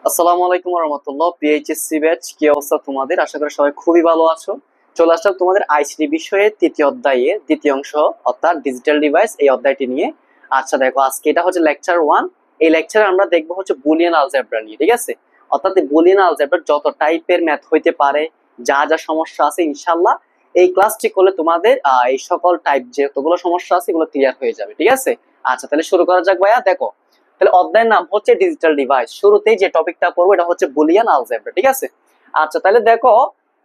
আসসালামু আলাইকুম রহমতুল্লাহ। পিএইচএসসি ব্যাচ, কি অবস্থা তোমাদের? আশা করি সবাই খুবই ভালো আছো। চলে আসলাম তোমাদের আইসিটি বিষয়ে তৃতীয় অধ্যায়ের দ্বিতীয় অংশ, অর্থাৎ ডিজিটাল ডিভাইস, এই অধ্যায়টি নিয়ে। আচ্ছা দেখো, আজকে এটা হচ্ছে লেকচার 1। এই লেকচারে আমরা দেখবো হচ্ছে বুলিয়ান আলজেব্রা নিয়ে, ঠিক আছে? অর্থাৎ এই বুলিয়ান আলজেব্রা যত টাইপের ম্যাথ হইতে পারে, যা যা সমস্যা আছে, ইনশাল্লাহ এই ক্লাসটি করলে তোমাদের এই সকল টাইপ যতগুলো সমস্যা আছে এগুলো ক্লিয়ার হয়ে যাবে, ঠিক আছে? আচ্ছা তাহলে শুরু করা যাক ভাইয়া। দেখো, তাহলে অধ্যায়ের নাম হচ্ছে ডিজিটাল ডিভাইস। শুরুতেই যে টপিকটা পড়বো এটা হচ্ছে বুলিয়ান আলজেব্রা, ঠিক আছে? আচ্ছা তাহলে দেখো,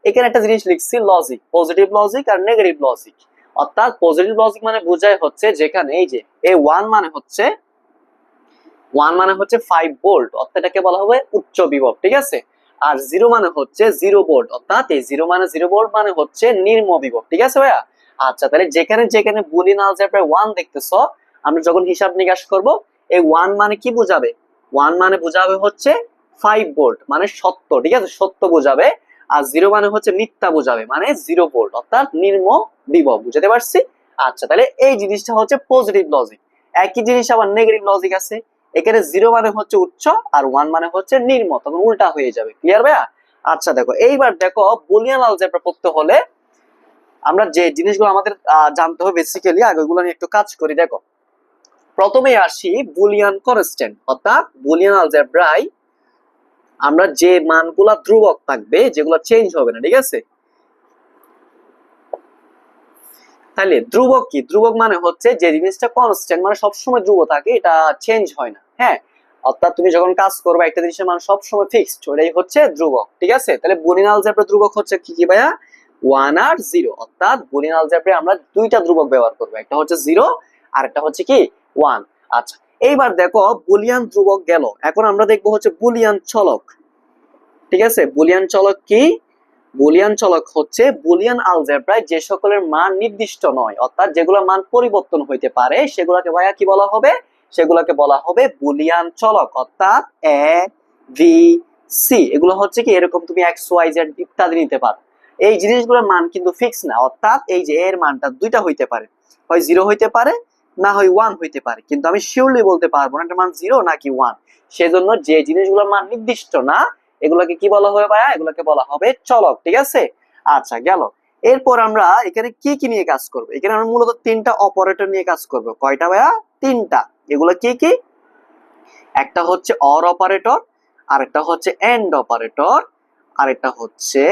এখানে একটা জিনিস লিখছি, লজিক, পজিটিভ লজিক আর নেগেটিভ লজিক। অর্থাৎ পজিটিভ লজিক মানে বোঝায় হচ্ছে যেখানে এই যে ওয়ান মানে হচ্ছে 5 ভোল্ট, অর্থাৎ এটাকে বলা হবে উচ্চ বিভব, ঠিক আছে? আর জিরো মানে হচ্ছে 0 ভোল্ট, অর্থাৎ এই জিরো ভোল্ট মানে হচ্ছে নিম্ন বিভব, ঠিক আছে ভাইয়া? আচ্ছা তাহলে যেখানে যেখানে বুলিয়ান আলজেব্রায় 1 দেখতেছো, আমরা যখন হিসাব নিকাশ করব, এই 1 মানে কি বোঝাবে? 1 মানে বোঝাবে হচ্ছে 5 ভোল্ট, মানে সত্য, ঠিক আছে? সত্য বোঝাবে। আর জিরো মানে হচ্ছে মিথ্যা বোঝাবে, মানে 0 ভোল্ট, অর্থাৎ নিম্ন বিভব। বুঝতে পারছি? আচ্ছা তাহলে এই জিনিসটা হচ্ছে পজিটিভ লজিক। একই জিনিস আবার নেগেটিভ লজিক আছে। এখানে জিরো মানে হচ্ছে উচ্চ আর 1 মানে হচ্ছে নিম্ন, তখন উল্টা হয়ে যাবে। ক্লিয়ার ভাইয়া? আচ্ছা দেখো, এইবার দেখো বুলিয়ান আলজেব্রা পড়তে হলে আমরা যে জিনিসগুলো আমাদের জানতে হবে বেসিক্যালি, আগে ওইগুলো নিয়ে একটু কাজ করি। দেখো, প্রথমে আসি বুলিয়ান কনস্ট্যান্ট, অর্থাৎ বুলিয়ান আলজেব্রায় আমরা যে মানগুলা ধ্রুবক থাকবে, যেগুলো চেঞ্জ হবে না, ঠিক আছে? তাহলে ধ্রুবক কি? ধ্রুবক মানে হচ্ছে যে জিনিসটা কনস্ট্যান্ট, মানে সবসময় ধ্রুব থাকে, এটা চেঞ্জ হয় না। হ্যাঁ, অর্থাৎ তুমি যখন কাজ করবে একটা জিনিসের মান সবসময় ফিক্সড, ওটাই হচ্ছে ধ্রুবক, ঠিক আছে? তাহলে বুলিয়ান আলজেব্রা ধ্রুবক হচ্ছে কি কি ভাইয়া? 1 আর 0। অর্থাৎ বুলিয়ান আলজেব্রায় আমরা দুইটা ধ্রুবক ব্যবহার করবো, একটা হচ্ছে 0 আর একটা হচ্ছে কি 1। আচ্ছা, এইবার দেখো বুলিয়ান ধ্রুবক গেল, এখন আমরা দেখবো হচ্ছে বুলিয়ান চলক। ঠিক আছে, বুলিয়ান চলক কি? বুলিয়ান চলক হচ্ছে বুলিয়ান আলজেব্রায় যে সকলের মান নির্দিষ্ট নয়, অর্থাৎ যেগুলোর মান পরিবর্তন হইতে পারে, সেগুলোকে ভাইয়া কি বলা হবে? সেগুলোকে বলা হবে বুলিয়ান চলক। অর্থাৎ এ, ভি, সি, এগুলো হচ্ছে কি এরকম, তুমি এক্স ওয়াই জেড ইত্যাদি নিতে পারো। এই জিনিসগুলোর মান কিন্তু ফিক্স না, অর্থাৎ এই যে এর মানটা দুইটা হইতে পারে, হয় 0 হইতে পারে, না হয় 1 হইতে পারে, কিন্তু আমি শিওরলি বলতে পারবো না এটার মান 0 নাকি 1। সেজন্য যে জিনিসগুলোর মান নির্দিষ্ট না, এগুলোকে কি বলা হবে ভাইয়া? এগুলোকে বলা হবে চলক, ঠিক আছে? আচ্ছা গেল। এরপর আমরা এখানে কি কি নিয়ে কাজ করব? এখানে আমরা মূলত তিনটা অপারেটর নিয়ে কাজ করব। কয়টা ভাইয়া? তিনটা। এগুলো কি কি? একটা হচ্ছে অর অপারেটর, আরেকটা হচ্ছে এন্ড অপারেটর, আরেকটা হচ্ছে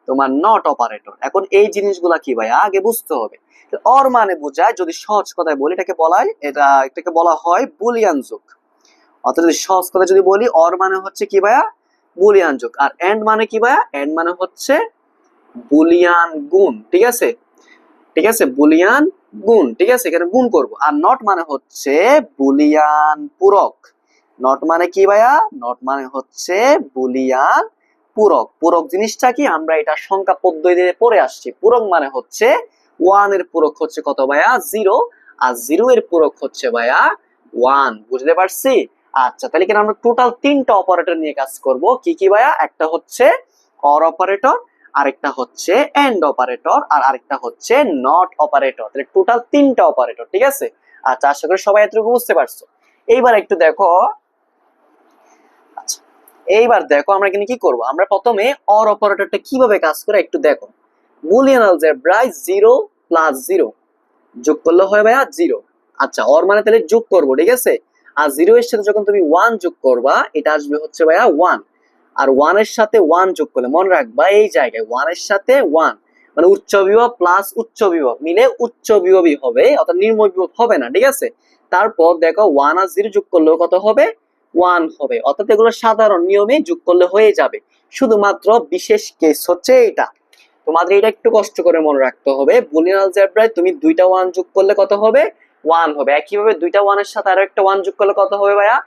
তোমার নট অপারেটর। এখন এই জিনিসগুলা কি ভাইয়া আগে বুঝতে হবে। অর মানে বোঝায়, যদি সহজ কথায় বলি, এটাকে বলা হয় বুলিয়ান যোগ। অর্থাৎ যদি সহজ কথা যদি বলি, অর মানে হচ্ছে কি ভাইয়া? বুলিয়ান যোগ। আর এন্ড মানে কি ভাইয়া? এন্ড মানে হচ্ছে বুলিয়ান গুণ, ঠিক আছে? ঠিক আছে, বুলিয়ান গুণ, ঠিক আছে? এখানে গুণ করব। আর নট মানে হচ্ছে বুলিয়ান পূরক। নট মানে কি ভাইয়া? নট মানে হচ্ছে বুলিয়ান পূরক। পূরক জিনিসটা কি? আমরা এটা সংখ্যা পদ্ধতিতে পড়ে আসছি। পূরক মানে হচ্ছে 1 এর পূরক হচ্ছে কত ভাইয়া? 0। আর 0 এর পূরক হচ্ছে ভাইয়া 1। বুঝতে পারছি? আচ্ছা তাহলে এখানে আমরা টোটাল তিনটা অপারেটর নিয়ে কাজ করব। কি কি ভাইয়া? একটা হচ্ছে অর অপারেটর, আরেকটা হচ্ছে এন্ড অপারেটর, আর আরেকটা হচ্ছে নট অপারেটর। তাহলে টোটাল তিনটা অপারেটর, ঠিক আছে? আচ্ছা আশা করি সবাই এতটুকু বুঝতে পারছো। এইবার একটু দেখো, আচ্ছা এইবার দেখো আমরা এখানে কি করব। আমরা প্রথমে অর অপারেটরটা কিভাবে কাজ করে একটু দেখো। বুলিয়ান আলজেব্রায় 0 প্লাস 0 যোগ করলে হয় ভাইয়া 0। আচ্ছা, অর মানে তাহলে যোগ করব, ঠিক আছে? আর 0 এর সাথে যখন তুমি 1 যোগ করবা, এটা আসবে হচ্ছে ভাইয়া 1। আর 1 এর সাথে 1 যোগ করলে, মনে রাখবা এই জায়গায় 1 এর সাথে 1 মানে উচ্চ বিভব প্লাস উচ্চ বিভব মিলে উচ্চ বিভবই হবে, অর্থাৎ নিম্ন বিভব হবে না, ঠিক আছে? তারপর দেখো 1 আর 0 যোগ করলেও কত হবে? 1 হবে। অর্থাৎ এগুলো সাধারণ নিয়মে যোগ করলে হয়ে যাবে। শুধুমাত্র বিশেষ কেস হচ্ছে এটা, তোমাদের এটা একটু কষ্ট করে মনে রাখতে হবে। বুলিয়ান আলজেব্রায় তুমি দুইটা 1 যোগ করলে কত হবে? 1 হবে। একইভাবে দুইটা 1 এর সাথে আরো একটা 1 যোগ করলে কত হবে ভাইয়া?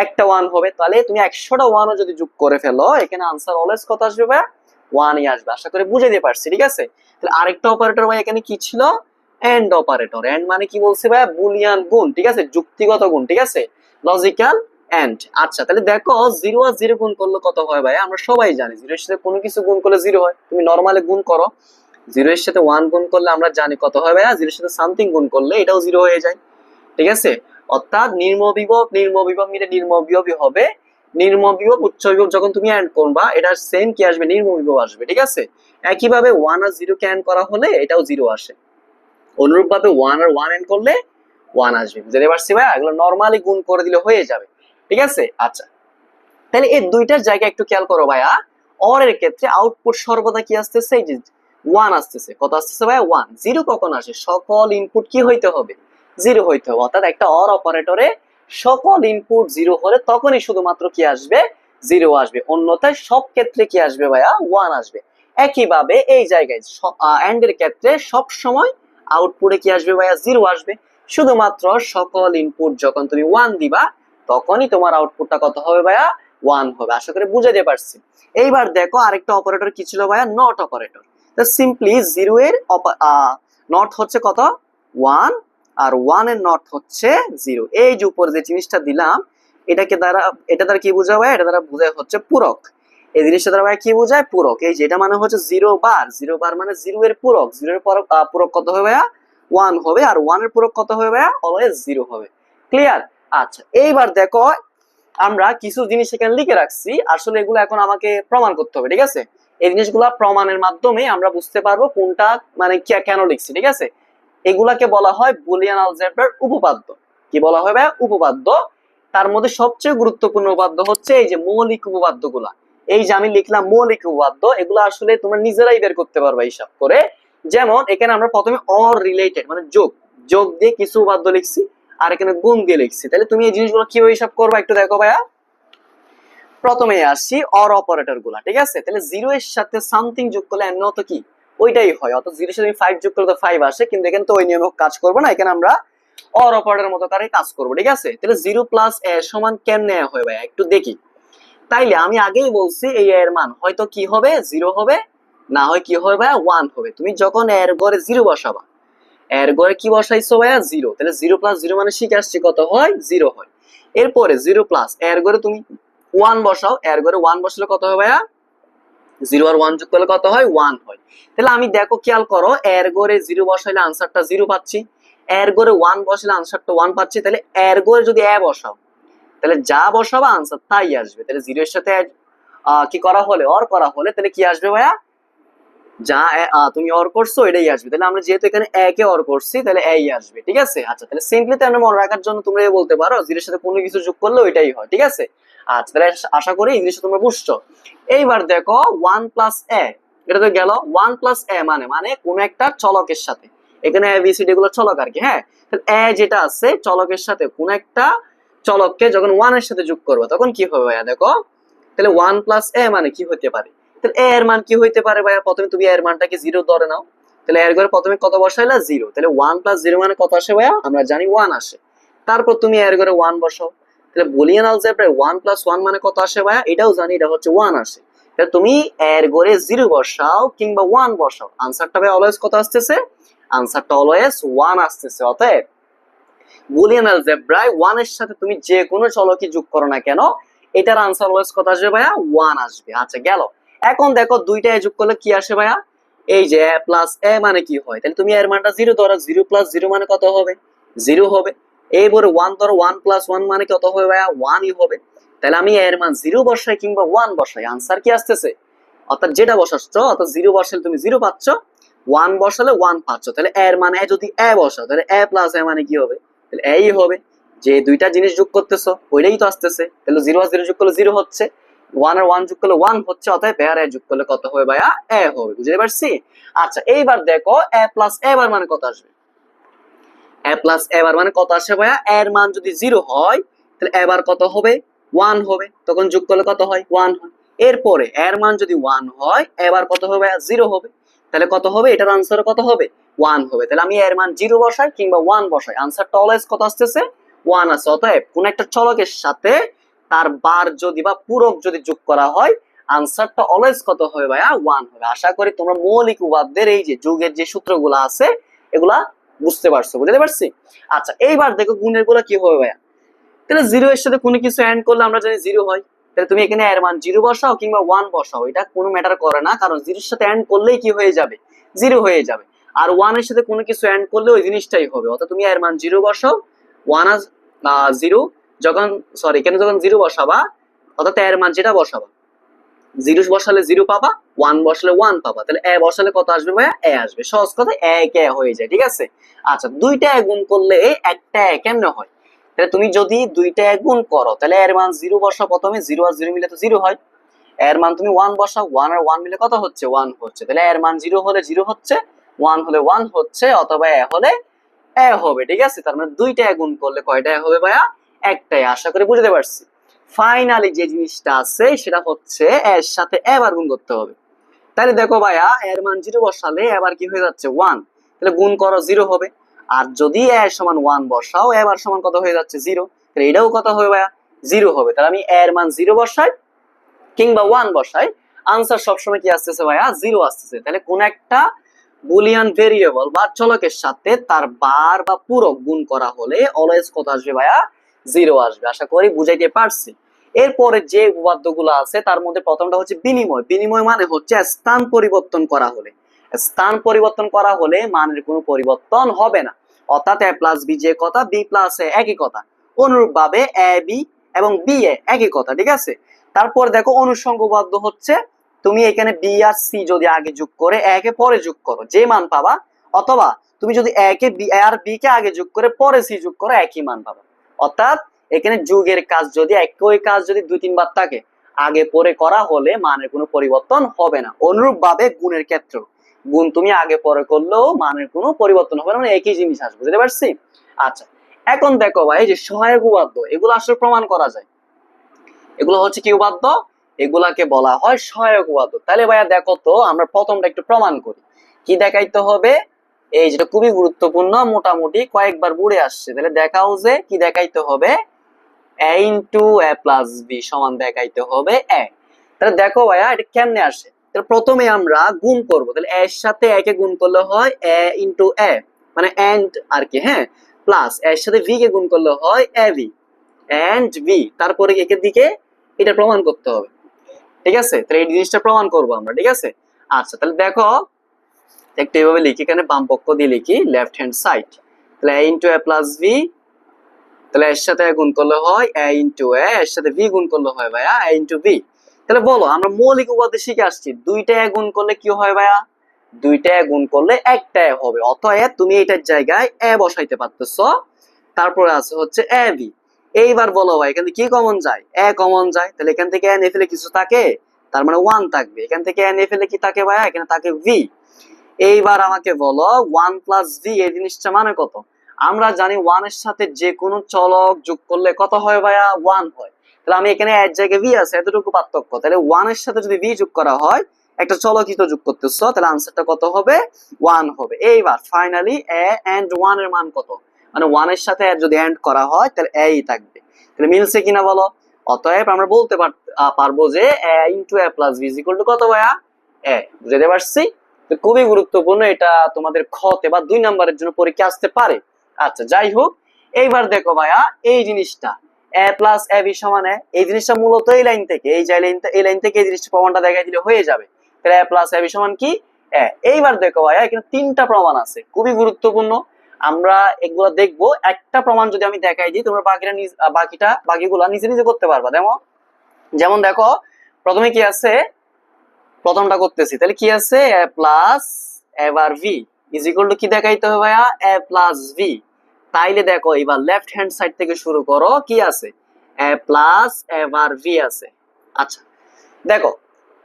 একটা 1 হবে। তাহলে তুমি 100টা 1 ও যদি যোগ করে ফেলো, এখানে আনসার অলওয়েজ কত আসবে ভাইয়া? 1 ই আসবে। আশা করি বুঝাইতে পারছি, ঠিক আছে? তাহলে আরেকটা অপারেটর ভাই এখানে কি ছিল? And operator. এন্ড মানে কি বলছি ভাইয়া? বুলিয়ান গুণ, ঠিক আছে? যুক্তিগত গুণ, ঠিক আছে? Logical and. আচ্ছা তাহলে দেখো 0 আর 0 গুণ করলে কত হয় ভাই? আমরা সবাই জানি 0 এর সাথে কোনো কিছু গুণ করলে 0 হয়। তুমি নরমালি গুণ করো, 0 এর সাথে 1 গুণ করলে আমরা জানি কত হয় ভাইয়া? 0 এর সাথে সামথিং গুণ করলে এটাও 0 হয়ে যায়, ঠিক আছে? অর্থাৎ নিম্ন বিভব মিলে নিম্ন বিভবই হবে। নির্মম বিভব উচ্চ বিভব যখন তুমি অ্যাড করবা এটা সেম কি আসবে, নির্মম বিভব আসবে, ঠিক আছে। একইভাবে 1 আর 0 কে অ্যাড করা হলে এটাও 0 আসে, অনুরূপ ভাবে 1 আর 1 অ্যাড করলে 1 আসবে। বুঝতে পারছি ভাইয়া, এগুলো নরমালি গুণ করে দিলে হয়ে যাবে, ঠিক আছে। আচ্ছা, তাহলে এই দুইটার জায়গায় একটু খেয়াল করো ভাইয়া, অর এর ক্ষেত্রে আউটপুট সর্বদা কি আসতেছে, এই যে 1 আসতেছে। কত আসতেছে ভাইয়া, 1। 0 কখন আসে, সকল ইনপুট কি হইতে হবে, 0 হইতে হবে। অর্থাৎ একটা অর অপারেটরে সকল ইনপুট 0 হলে তখনই শুধুমাত্র কি আসবে, 0 আসবে, অন্যথায় সব ক্ষেত্রে কি আসবে ভাইয়া, 1 আসবে। একইভাবে এই জায়গায় এন্ড এর ক্ষেত্রে সব সময় আউটপুটে কি আসবে ভাইয়া, 0 আসবে। শুধুমাত্র সকল ইনপুট যখন তুমি 1 দিবা তখনই তোমার আউটপুটটা কত হবে ভাইয়া, 1 হবে। আশা করি বুঝাতে পারছি। এইবার দেখো আরেকটা অপারেটর কি ছিল ভাইয়া, নট অপারেটর। তো সিম্পলি 0 এর নট হচ্ছে কত, 1, আর 1 এর নট হচ্ছে 0। এই যে উপরে যে জিনিসটা দিলাম এটা দ্বারা কি বোঝায় ভাইয়া, এটা দ্বারা বোঝায় হচ্ছে পূরক। এই জিনিসটা দ্বারা ভাইয়া কি বোঝায়, পূরক। এই যে এটা মানে হচ্ছে 0 বার, 0 বার মানে 0 এর পূরক। 0 এর পূরক কত হবে ভাইয়া, 1 হবে, আর 1 এর পূরক কত হবে ভাইয়া, অলওয়েজ 0 হবে। ক্লিয়ার? আচ্ছা, এইবার দেখো আমরা কিছু জিনিস এখানে লিখে রাখছি, আসলে এগুলো এখন আমাকে প্রমাণ করতে হবে, ঠিক আছে। এই জিনিসগুলো প্রমাণের মাধ্যমে আমরা বুঝতে পারবো কোনটা মানে কেন লিখছি, ঠিক আছে। এগুলাকে বলা হয় বুলিয়ান আলজেব্রার উপপাদ্য। কি বলা হয় ভাই, উপপাদ্য। তার মধ্যে সবচেয়ে গুরুত্বপূর্ণ উপাদ্য হচ্ছে এই যে মৌলিক উপপাদ্যগুলা। এই যে আমি লিখলাম মৌলিক উপপাদ্য, এগুলো আসলে তোমরা নিজেরাই বের করতে পারবে হিসাব করে। যেমন এখানে আমরা প্রথমে অর রিলেটেড মানে যোগ দিয়ে কিছু উপপাদ্য লিখছি, আর এখানে গুণ দিয়ে লিখছি। তাহলে তুমি এই জিনিসগুলো কিভাবে হিসাব করবা একটু দেখো ভাইয়া। প্রথমে আসি অর অপারেটর গুলা, ঠিক আছে। তাহলে 0 এর সাথে সামথিং যোগ করলে এমনি তো কি ওইটাই হয়, অর্থাৎ 0 এর সাথে 5 যোগ করলে তো 5 আসে, কিন্তু এখানে তো ওই নিয়মে কাজ করবো না, এখানে আমরা অর অপারেটরের মতো করে কাজ করবো, ঠিক আছে। তাহলে 0 প্লাস a সমান কেমনে হয় ভাই একটু দেখি। তাইলে আমি আগেই বলছি এই a এর মান হয়তো কি হবে, 0 হবে, না হয় কি হবে ভাইয়া, 1 হবে। তুমি যখন a এর ঘরে 0 বসাবা, এর ঘরে কি বসাইছো ভাইয়া, 0। তাহলে 0 প্লাস 0 মানে শিখে আসছি কত হয়, 0 হয়। এরপরে 0 প্লাস এর ঘরে তুমি 1 বসাও, এর ঘরে 1 বসালে কত হবে ভাইয়া, 0 আর 1 যোগ করলে কত হয়, 1 হয়। তাহলে আমি দেখো খেয়াল করো, এর ঘরে 0 বসাইলে আনসারটা 0 পাচ্ছি, এর ঘরে 1 বসাইলে আনসারটা 1 পাচ্ছি। তাহলে এর ঘরে যদি a বসাও, তাহলে যা বসাবা আনসার তাই আসবে। তাহলে 0 এর সাথে কি করা হলে, অর করা হলে তাহলে কি আসবে ভাইয়া, যা তুমি অর করছো এটাই আসবে। তাহলে আমরা যেহেতু এখানে a কে অর করছি তাহলে a ই আসবে, ঠিক আছে। আচ্ছা, তাহলে সিম্পলি তো আমরা মনে রাখার জন্য তোমরা বলতে পারো 0 এর সাথে কোনো কিছু যোগ করলে ওইটাই হয়, ঠিক আছে। আচ্ছা, তাহলে আশা করি এই জিনিসটা তোমরা বুঝছো। এইবার দেখো 1 প্লাস a, এটা তো গেল। 1 প্লাস a মানে কোন একটা চলকের সাথে, এখানে a b c d গুলো চলক আর কি, হ্যাঁ। তাহলে a যেটা আছে চলকের সাথে কোন একটা চলককে যখন 1 এর সাথে যোগ করবে তখন কি হবে ভাইয়া দেখো। তাহলে 1 প্লাস a মানে কি হতে পারে, তাহলে a এর মান কি হইতে পারে ভাইয়া, প্রথমে তুমি a এর মানটাকে 0 ধরে নাও। তাহলে এর ঘরে প্রথমে কত বসাইলা, 0। তাহলে 1 প্লাস 0 মানে কত আসে ভাইয়া, আমরা জানি 1 আসে। তারপর তুমি এর ঘরে 1 বসাও, তাহলে বুলিয়ান আলজেব্রায় 1 প্লাস 1 মানে কত আসে ভাইয়া, এটাও জানি, এটা হচ্ছে 1 আসে। তাহলে তুমি এর ঘরে 0 বসাও কিংবা 1 বসাও, আনসারটা ভাই অলওয়েজ কত আসতেছে, আনসারটা অলওয়েজ 1 আসতেছে। অতএব বুলিয়ান আলজেব্রায় 1 এর সাথে তুমি যে কোনো চলকই যোগ করো না কেন, এটার আনসার অলওয়েজ কত আসবে ভাইয়া, 1 আসবে। আচ্ছা গেল। এখন দেখো দুইটা যোগ করলে কি আসে ভাইয়া, এই যে a প্লাস a মানে কি হয়, তাহলে তুমি এর মানটা 0 ধরো, 0 প্লাস 0 মানে কত হবে, 0 হবে। এইবারে 1 ধরো, 1 প্লাস 1 মানে কত হবে ভাইয়া, 1 ই হবে। তাহলে আমি এর মান 0 বসাই কিংবা 1 বসাই, আনসার কি আসতেছে, অর্থাৎ যেটা বসাচ্ছ, অর্থাৎ 0 বসালে তুমি 0 পাচ্ছ, 1 বসালে 1 পাচ্ছ। তাহলে এর মানে যদি a বসাও তাহলে a প্লাস a মানে কি হবে, তাহলে a ই হবে। যে দুইটা জিনিস যোগ করতেছো ওইটাই তো আসতেছে, তাহলে 0 আর 0 যোগ করলে 0 হচ্ছে, 1 আর 1 যোগ করলে 1 হচ্ছে, অতএব a আর a যোগ করলে কত হবে ভাইয়া, a হবে। বুঝতে পারছি? আচ্ছা, এইবার দেখো a প্লাস a বার মানে কত আসবে, a প্লাস a বার মানে কত আসে ভাইয়া, এর মান যদি 0 হয় তাহলে a বার কত হবে, 1 হবে, তখন যোগ করলে কত হয়, 1 হয়। এরপরে এর মান যদি 1 হয় a বার কত হবে, 0 হবে, তাহলে কত হবে, এটার আনসার কত হবে, 1 হবে। তাহলে আমি এর মান 0 বসাই কিংবা 1 বসাই, আনসারটা অলওয়েজ কত আসতেছে, 1 আছে। অতএব কোন একটা চলকের সাথে তার বার যদি বা পূরক যদি যোগ করা হয়, আনসারটা অলওয়েজ কত হবে ভাইয়া, 1 হবে। আশা করি তোমরা মৌলিক উপপাদ্যের এই যে যোগের যে সূত্রগুলো আছে এগুলা বুঝতে পারছো, বুঝতে পারছি। আচ্ছা, এইবার দেখো গুণের গুলা কি হবে ভাইয়া, তাহলে 0 এর সাথে কোনো কিছু এন্ড করলে আমরা জানি 0 হয়। তাহলে তুমি এখানে এর মান 0 বসাও কিংবা 1 বসাও, এটা কোনো ম্যাটার করে না, কারণ 0 এর সাথে এন্ড করলেই কি হয়ে যাবে, 0 হয়ে যাবে। আর 1 এর সাথে কোনো কিছু এন্ড করলে ওই জিনিসটাই হবে, অর্থাৎ তুমি এর মান 0 বসাও, 1 আর 0 যখন এখানে যখন 0 বসাবা অর্থাৎ এর মান যেটা বসাবা, 0 বসালে 0 পাবা, 1 বসালে 1 পাবা, তাহলে এ বসালে কত আসবে ভাইয়া? এ আসবে। সহজ কথা, এক এ হয়ে যায়, ঠিক আছে। আচ্ছা, দুইটা এ গুণ করলে একটা এ কেমনে হয়? তাহলে তুমি যদি দুইটা এ গুণ করো, তাহলে এর মান 0 বসাও প্রথমে, 0 আর 0 মিলে তো 0 হয়। এর মান তুমি 1 বসাও, 1 আর 1 মিলে কত হচ্ছে? 1 হচ্ছে। তাহলে এর মান 0 হলে 0 হচ্ছে, 1 হলে 1 হচ্ছে, অথবা এ হলে এ হবে, ঠিক আছে। তার মানে দুইটা এ গুণ করলে কয়টা এ হবে ভাইয়া? একটাই। আশা করি বুঝতে পারছি। ফাইনালি যে জিনিসটা আছে সেটা হচ্ছে এর সাথে এবার গুণ করতে হবে। তাহলে দেখো ভাইয়া, এর মান 0 বসালে এবার কি হয়ে যাচ্ছে? 1। তাহলে গুণ করো, 0 হবে। আর যদি এ সমান 1 বসাও, এবার সমান কত হয়ে যাচ্ছে? 0। তাহলে এটাও কত হবে ভাইয়া? 0 হবে। তাহলে আমি এর মান 0 বসাই কিংবা 1 বসাই, আনসার সবসময় কি আসতেছে ভাইয়া? 0 আসতেছে। তাহলে কোন একটা বুলিয়ান ভেরিয়েবল বা চলকের সাথে তার বার বা পূরক গুণ করা হলে অলওয়েজ কত আসবে ভাইয়া? 0 আসবে। আশা করি বুঝাইতে পারছি। এরপরে যে উপপাদ্যগুলো আছে তার মধ্যে প্রথমটা হচ্ছে বিনিময়। বিনিময় মানে হচ্ছে স্থান পরিবর্তন করা হলে, স্থান পরিবর্তন করা হলে মানের কোনো পরিবর্তন হবে না। অর্থাৎ a প্লাস বি যে কথা, বি প্লাস এ একই কথা, অনুরূপভাবে এ বি এবং বি এ একই কথা, ঠিক আছে। তারপর দেখো অনুষঙ্গ উপপাদ্য হচ্ছে তুমি এখানে বি আর সি যদি আগে যোগ করে এ কে পরে যোগ করো, যে মান পাবা, অথবা তুমি যদি এ কে বি আর বি কে আগে যোগ করে পরে সি যোগ করো, একই মান পাবা। অর্থাৎ এখানে যোগের কাজ যদি একই কাজ যদি 2-3 বার থাকে, আগে পরে করা হলে মানের কোনো পরিবর্তন হবে না। অনুরূপভাবে গুণের ক্ষেত্র, গুণ তুমি আগে পরে করলেও মানের কোনো পরিবর্তন হবে না, মানে একই জিনিস আসবে। বুঝতে পারছি? আচ্ছা, এখন দেখো ভাই, যে সহায়ক উপপাদ্য, এগুলো আসলে প্রমাণ করা যায়। এগুলো হচ্ছে কি উপপাদ্য? এগুলাকে বলা হয় সহায়ক উপপাদ্য। তাহলে ভাইয়া দেখো তো, আমরা প্রথমটা একটু প্রমাণ করি। কি দেখাইতে হবে? এই যেটা খুবই গুরুত্বপূর্ণ, মোটামুটি কয়েকবার বুড়ে আসছে। তাহলে দেখাও যে কি দেখাইতে হবে? a into A plus B সমান দেখাইতে হবে এ। তাহলে দেখো ভাইয়া, এটা কেমনে আসে? তাহলে প্রথমে আমরা গুণ করব। তাহলে এর সাথে এ কে গুণ করলে হয় এ ইন্টু এ, মানে এন্ড আর কি, হ্যাঁ, প্লাস এর সাথে ভি কে গুণ করলে হয় এ ভি এন্ড ভি। তারপরে একের দিকে এটা প্রমাণ করতে হবে, ঠিক আছে। তাহলে এই জিনিসটা প্রমাণ করব আমরা, ঠিক আছে। আচ্ছা, তাহলে দেখো একটু এভাবে লিখি, এখানে বাম পক্ষ দিয়ে লিখি, লেফট হ্যান্ড সাইড। তাহলে a into A plus V, তাহলে এর সাথে গুণ করলে হয় a ইন্টু এ, এর সাথে ভি গুণ করলে হয় ভাইয়া a ইন্টু ভি। তাহলে বলো, আমরা মৌলিক উপাদান শিখে আসছি, দুইটা এ গুণ করলে কি হয় ভাইয়া? দুইটা এ গুণ করলে একটা এ হবে। অতএব তুমি এটার জায়গায় এ বসাইতে পারতেছো। তারপরে আছে হচ্ছে এ ভি। এইবার বলো ভাই, এখান থেকে কি কমন যায়? এ কমন যায়। তাহলে এখান থেকে এ নিয়ে ফেলে কিছু থাকে, তার মানে 1 থাকবে। এখান থেকে এ নিয়ে ফেলে কি থাকে ভাইয়া? এখানে থাকে ভি। এইবার আমাকে বলো 1 প্লাস ভি এই জিনিসটা মানে কত? আমরা জানি 1 এর সাথে যে কোনো চলক যোগ করলে কত হয় ভাইয়া? 1 হয়। তাহলে আমি এখানে এর জায়গায় ভি আছে, এতটুকু পার্থক্য। তাহলে 1 এর সাথে যদি ভি যোগ করা হয়, একটা চলকই তো যোগ করতেছো, তাহলে আনসারটা কত হবে? 1 হবে। এইবার ফাইনালি এ এন্ড 1 এর মান কত? মানে 1 এর সাথে এর যদি এন্ড করা হয়, তাহলে এ ই থাকবে। তাহলে মিলছে কিনা বলো? অতএব আমরা বলতে পারবো যে A into A plus B is equal to কত ভাইয়া? এ। বুঝতে পারছি? তো খুবই গুরুত্বপূর্ণ, এটা তোমাদের খতে বা 2 নম্বরের জন্য পরীক্ষা আসতে পারে। আচ্ছা, যাই হোক, এইবার দেখো ভাইয়া, এই জিনিসটা a প্লাস এ বি সমান এ, এই জিনিসটা মূলত এই লাইন থেকে, এই লাইন থেকে এই জিনিসটা প্রমাণটা দেখাই দিলে হয়ে যাবে। তাহলে a প্লাস এ বি সমান কি? এ। এইবার দেখো ভাইয়া, এখানে 3টা প্রমাণ আছে, খুবই গুরুত্বপূর্ণ। আমরা এগুলো দেখবো। একটা প্রমাণ যদি আমি দেখাই দিই, তোমরা বাকিগুলা নিজে নিজে করতে পারবা। যেমন দেখো, প্রথমে কি আছে? প্রথমটা করতেছি, তাহলে কি আছে? a প্লাস এবার ভি ইজ ইকুয়াল টু কি দেখাইতে হবে ভাইয়া? a plus V. তাইলে দেখো, এবার লেফট হ্যান্ড সাইড থেকে শুরু করো, কি আছে? a প্লাস এবার ভি আছে। আচ্ছা, দেখো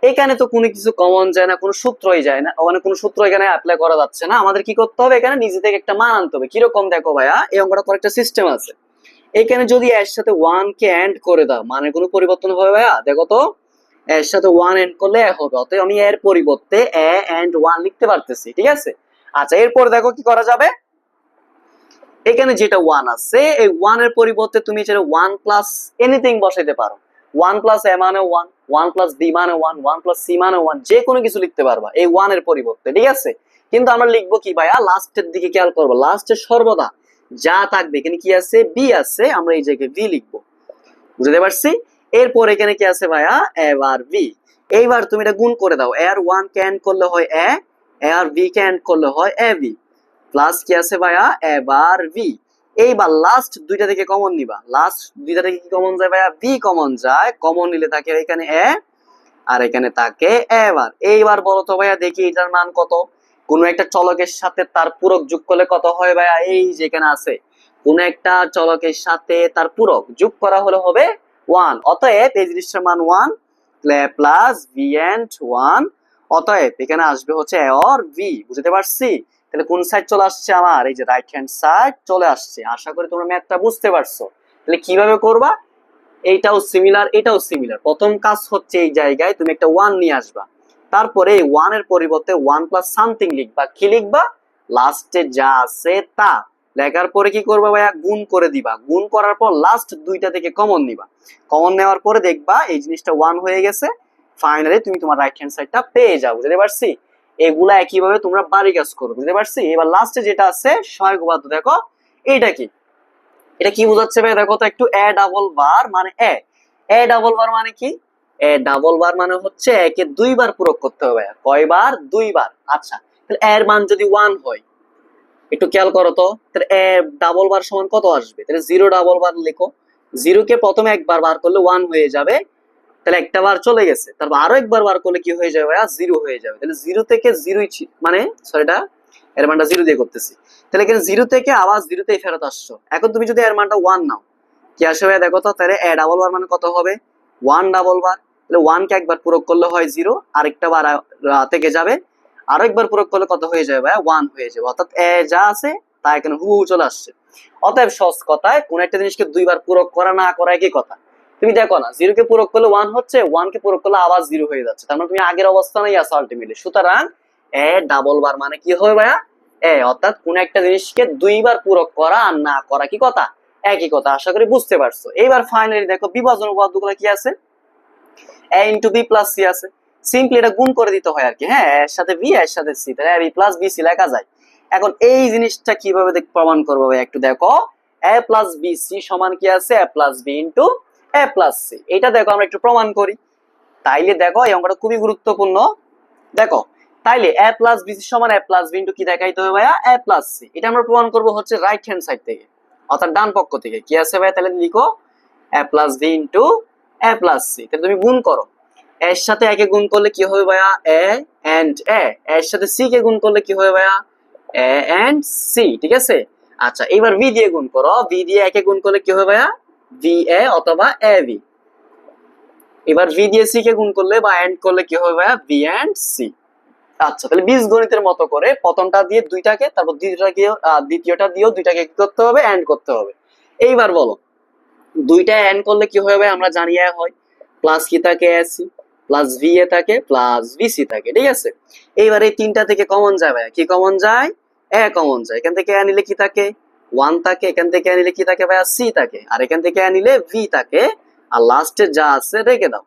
এখানে তো কোনো কিছু কমন যায় না, কোনো সূত্রই যায় না, মানে কোনো সূত্র এখানে অ্যাপ্লাই করা যাচ্ছে না। আমাদের কি করতে হবে? এখানে নিজে থেকে একটা মান আনতে হবে। কিরকম? দেখো ভাইয়া, এই অঙ্কটা করার একটা সিস্টেম আছে। এখানে যদি এর সাথে 1 কে এন্ড করে দাও, মানে কোনো পরিবর্তন হবে ভাইয়া? দেখো তো, এর সাথে 1 এন্ড করলে এ হবে। অতএব আমি এর পরিবর্তে এ এন্ড 1 লিখতে পারতেছি, ঠিক আছে। আচ্ছা, এরপর দেখো কি করা যাবে। এখানে যেটা 1 আছে, এই 1 এর পরিবর্তে তুমি যেটা 1 প্লাস এনিথিং বসাইতে পারো। 1 প্লাস এ মানে 1, 1 প্লাস বি মানে 1, 1 প্লাস সি মানে 1, যে কোনো কিছু লিখতে পারবা এই 1 এর পরিবর্তে, ঠিক আছে। কিন্তু আমরা লিখবো কি ভাইয়া? লাস্টের দিকে খেয়াল করবো, লাস্টে সর্বদা যা থাকবে, এখানে কি আছে? বি আছে, আমরা এই জায়গায় ভি লিখবো। বুঝতে পারছি? এরপর এখানে কি আছে ভাইয়া? এবার ভি। এইবার তুমি এটা গুণ করে দাও, এর 1 কে এন্ড করলে হয় এ, আর ভি কে এন্ড করলে হয় এ ভি, প্লাস কি আছে ভাইয়া? এবার ভি। এইবার লাস্ট দুইটা থেকে কমন নিবা, লাস্ট দুইটা থেকে কি কমন যায় ভাইয়া, বি কমন যায়, কমন নিলে থাকে এখানে এ আর এখানে থাকে এবার। এইবার বলো তো ভাইয়া দেখি এটার মান কত, কোন একটা চলকের সাথে তার পূরক যোগ করলে কত হয় ভাইয়া, এই যেখানে আছে কোন একটা চলকের সাথে তার পূরক যোগ করা হলে হবে 1, অতএব এই জিনিসটার মান 1 প্লাস বি এন্ড 1, অতএব এখানে আসবে হচ্ছে এ অর বি। বুঝতে পারছি? তাহলে কোন সাইড চলে আসছে আমার, এই যে রাইট হ্যান্ড সাইড চলে আসছে। আশা করি তোমরা ম্যাথটা বুঝতে পারছো। তাহলে কিভাবে করবা, এইটাও সিমিলার এটাও সিমিলার। প্রথম কাজ হচ্ছে এই জায়গায় তুমি একটা 1 নিয়ে আসবা, তারপরে এই 1 এর পরিবর্তে 1 প্লাস সামথিং লিখবা। কি লিখবা, লাস্টে যা আছে তা লেখার পরে কি করবা ভাইয়া, গুণ করে দিবা। গুণ করার পর লাস্ট দুইটা থেকে কমন নিবা, কমন নেওয়ার পরে দেখবা এই জিনিসটা 1 হয়ে গেছে। ফাইনালি তুমি তোমার রাইট হ্যান্ড সাইডটা পেয়ে যাও। বুঝতে পারছি? এগুলা একইভাবে তোমরা বাড়ি কাজ করো। বুঝতে পারছি? এবার লাস্টে যেটা আছে সহায়ক উপাত্ত দেখো, এইটা কি, এটা কি বোঝাচ্ছে ভাই দেখো তো একটু, এ ডাবল বার মানে এ ডাবল বার মানে কি, এ ডাবল বার মানে হচ্ছে একে দুইবার পূরক করতে হবে। কয়বার, দুইবার। আচ্ছা, তাহলে এর মান যদি 1 হয়, একটু খেয়াল করো তো, তাহলে এ ডাবল বার সমান কত আসবে, তাহলে 0 ডাবল বার লেখো। 0 কে প্রথমে একবার বার করলে 1 হয়ে যাবে, তাহলে একটা বার চলে গেছে, তারপর আরো একবার বার করলে কি হয়ে যাবে ভাইয়া, 0 হয়ে যাবে। তাহলে 0 থেকে 0 মানে সরিটা এর মানটা 0 দিয়ে করতেছি, তাহলে এখানে 0 থেকে আবার 0 তেই ফেরত আসছো। এখন তুমি যদি এর মানটা 1 নাও, কি আসবে ভাইয়া দেখো তো, তাহলে এ ডাবল বার মানে কত হবে, 1 ডাবল বার। তাহলে 1 কে একবার পূরক করলে হয় 0, আরেকটা বার থেকে যাবে, আরো একবার পূরক করলে কত হয়ে যাবে ভাইয়া, 1 হয়ে যাবে। অর্থাৎ এ যা আছে তা এখানে হুবহু চলে আসছে। অতএব সহজ কথায় কোন একটা জিনিসকে দুইবার পূরক করা না করা একই কথা। তুমি দেখো না, 0 কে পূরক করলে 1 হচ্ছে, 1 কে পূরক করলে আবার 0 হয়ে যাচ্ছে, তার মানে তুমি আগের অবস্থানেই আছো আলটিমেটলি। সুতরাং এ ডাবল বার মানে কি হবে ভাইয়া, অর্থাৎ কোন একটা জিনিসকে দুইবার পূরক করা আর না করা কি কথা, একই কথা। আশা করি বুঝতে পারছো। এইবার ফাইনালি দেখো বিভাজন উপপাদ্যগুলো কি আছে, a into B plus C আছে। সিম্পলি এটা গুণ করে দিতে হয় আর কি। হ্যাঁ, এর সাথে বি এর সাথে সি, তাহলে বি প্লাস বি সি লেখা যায়। এখন এই জিনিসটা কিভাবে প্রমাণ করবো ভাই, একটু দেখো। a প্লাস বি সি সমান কি আছে, a plus B into a plus C. এটা দেখো আমরা একটু প্রমাণ করি। তাইলে দেখো এই অঙ্কটা খুবই গুরুত্বপূর্ণ। দেখো, তাইলে a প্লাস বি সি সমান a প্লাস বি ইনটু কি দেখাইতে হবে ভাইয়া, a প্লাস সি। এটা আমরা প্রমাণ করবো হচ্ছে রাইট হ্যান্ড সাইড থেকে, অর্থাৎ ডান পক্ষ থেকে। কি আছে ভাইয়া, তাহলে লিখো a plus B into a plus C. তাহলে তুমি গুণ করো, এর সাথে একে গুণ করলে কি হবে ভাইয়া, এ এন্ড এ। এর সাথে সি কে গুণ করলে কি হবে ভাইয়া, এ এন্ড সি। ঠিক আছে? আচ্ছা, এবার ভি দিয়ে গুণ করো, ভি দিয়ে একে গুণ করলে কি হবে ভাইয়া, ভি এ অথবা এ ভি। এবার ভি দিয়ে সি কে গুণ করলে বা এন্ড করলে কি হবে ভাইয়া, ভি এন্ড সি। আচ্ছা, তাহলে বীজগণিতের মতো করে প্রথমটা দিয়ে দুইটাকে, তারপর দ্বিতীয়টা দিয়েও দুইটাকে কি করতে হবে, এন্ড করতে হবে। এইবার বলো, দুইটা এন্ড করলে কি হবে, আমরা জানি এ হয়, প্লাস কি থাকে, এসি প্লাস ভি এ থাকে প্লাস ভিসি থাকে। ঠিক আছে? এইবার এই তিনটা থেকে কমন যায় ভাইয়া, কি কমন যায়, এ কমন যায়। এখান থেকে এ নিলে কি থাকে, 1 থাকে। এখান থেকে এ নিলে কি থাকে ভাইয়া, সি থাকে। আর এখান থেকে এ নিলে ভি থাকে। আর লাস্টে যা আছে রেখে দাও।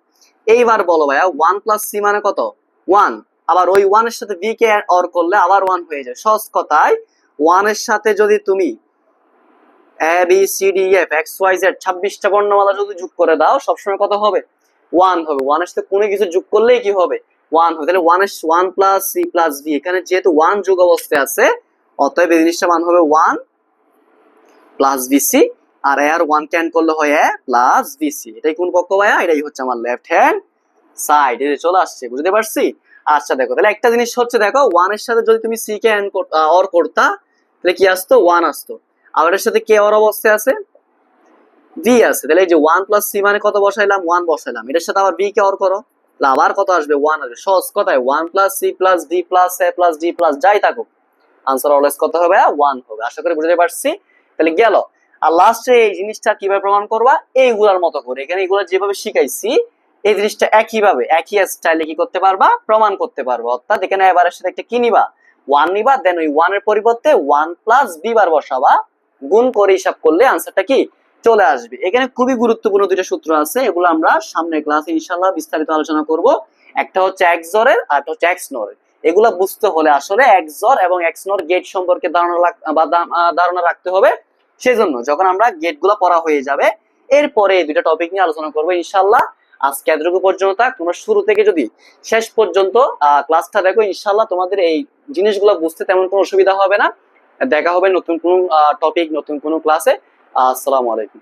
এইবার বলো ভাইয়া 1 প্লাস সি মানে কত, 1। আবার ওই 1 এর সাথে ভি কে অর করলে আবার 1 হয়ে যায়। সহজ কথায় 1 এর সাথে যদি তুমি A B C D F X Y Z 26টা বর্ণমালা যদি যোগ করে দাও, সবসময় কত হবে, 1 হবে। 1 এর সাথে কোনো কিছু যোগ করলেই কি হবে, 1 হবে। তাহলে 1 প্লাস সি প্লাস ভি, এখানে যেহেতু 1 যোগ অবস্থায় আছে, অতএব এই জিনিসটা মান হবে 1 প্লাস বিসি। আর এর 1 ক্যান করলে হয় এ প্লাস বিসি। এটাই কোন পক্ষ ভাইয়া, এটাই হচ্ছে আমার লেফট হ্যান্ড সাইড। এটা চলে আসছে, বুঝতে পারছি? আচ্ছা দেখো, তাহলে একটা জিনিস হচ্ছে, দেখো 1 এর সাথে যদি তুমি সি কে অর করতা, তাহলে কি আসতো, 1 আসতো। আর এর সাথে কে অর অবস্থায় আছে, ভি আছে। তাহলে এই যে 1 প্লাস সি মানে কত বসাইলাম, 1 বসাইলাম। এটার সাথে আবার ভি কে অর করো, তাহলে আবার কত আসবে, 1 আসবে। সহজ কথায় 1 plus C plus V plus A plus D plus যাই থাকুক, আনসার অলওয়েজ কত হবে, 1 হবে। আশা করি বুঝতে পারছি। তাহলে গেল। আর লাস্টে এই জিনিসটা কিভাবে প্রমাণ করবা, এইগুলার মতো করে, এখানে এগুলো যেভাবে শিখাইছি এই জিনিসটা একইভাবে একই স্টাইলে কি করতে পারবা, প্রমাণ করতে পারবা। অর্থাৎ এখানে এবারের সাথে একটা কি নিবা, 1 নিবা, দেন ওই 1 এর পরিবর্তে 1 প্লাস বি বার বসাবা, গুণ করে হিসাব করলে আনসারটা কি চলে আসবে। এখানে খুবই গুরুত্বপূর্ণ দুইটা সূত্র আছে, এগুলো আমরা সামনের ক্লাসে ইনশাআল্লাহ বিস্তারিত আলোচনা করব। একটা হচ্ছে এক্স জরের আর একটা হচ্ছে এক্স নরের। এগুলা বুঝতে হলে আসলে এক্স জর এবং এক্স নর গেট সম্পর্কে ধারণা রাখতে হবে। সেজন্য যখন আমরা গেট গুলো পড়া হয়ে যাবে, এরপরে এই দুইটা টপিক নিয়ে আলোচনা করবো ইনশাআল্লাহ। আজকে এতটুকু পর্যন্ত থাক। তোমরা শুরু থেকে যদি শেষ পর্যন্ত ক্লাসটা দেখো, ইনশাআল্লাহ তোমাদের এই জিনিসগুলো বুঝতে তেমন কোনো অসুবিধা হবে না। দেখা হবে নতুন কোনো টপিক, নতুন কোনো ক্লাসে। আসসালামু আলাইকুম।